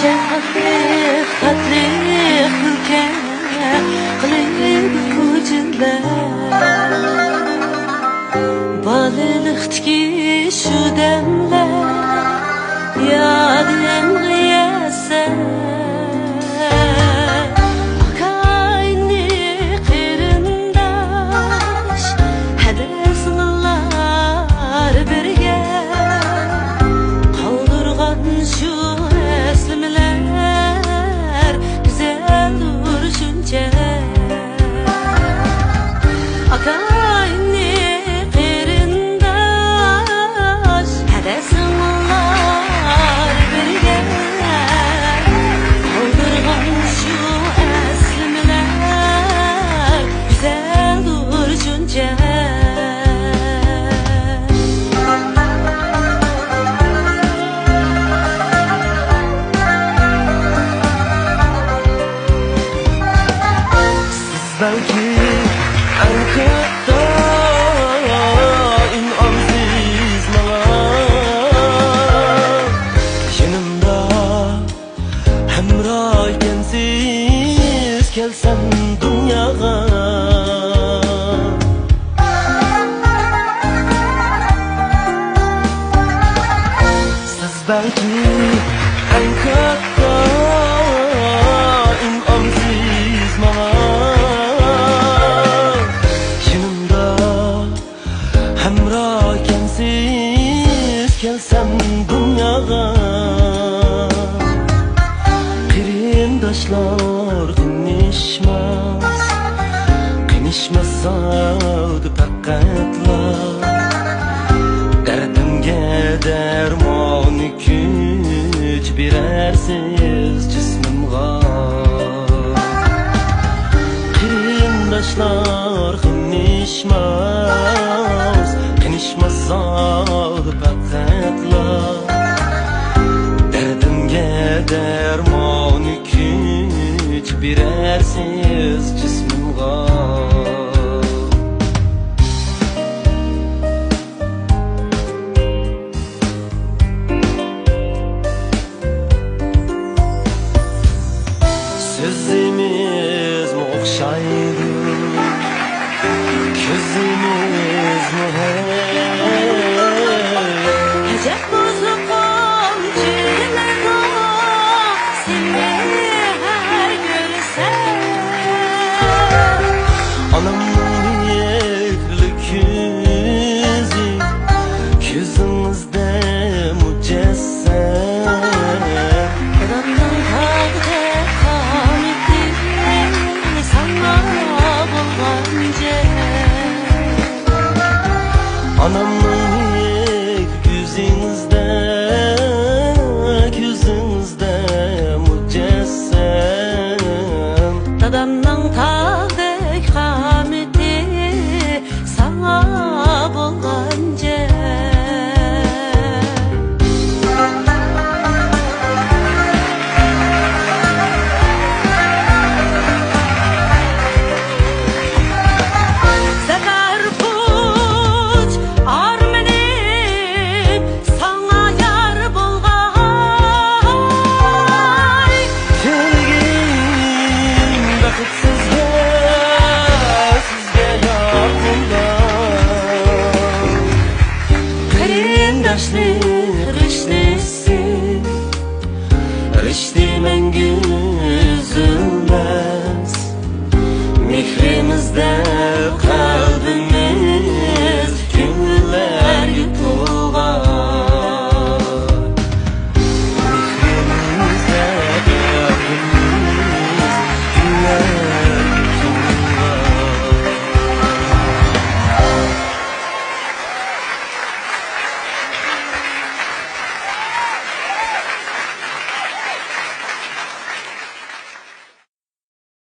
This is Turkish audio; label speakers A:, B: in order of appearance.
A: Şefkatli, tatlı ülke kılıp ucunlar Balılıktaki şu demler yadım gıyese Akayni kırındaş Hedesler birge Kaldırgan şu eslimler Güzel duruşunca Akayni kırındaş Hedesler birge Kaldırgan şu eslimler Güzel duruşunca
B: Belki en katta inansiz bana Yanımda hemrayken siz gelsem dünyaya Siz belki en katta inansiz bana Gelsem dünyaya Kırındaşlar Kınışmasaydı pakatlar Derdimge dermoni güç birersiz cismimga Kırındaşlar Kınışmasaydı pakatlar Derdimge dermoni güç birersiz cismimga Sözümüz mü okşaydı Közümüz mü
A: Hecep bozuk komşulara Seni her görsem
B: Anamın yerli küzü Küzümüzde mücessem
A: Adamdan kaldı kameti Sana bulganca
B: Anamın yüzünüzde mücessem
A: Dadamdan kaldı kameti Sana bulganca
B: Yaşlı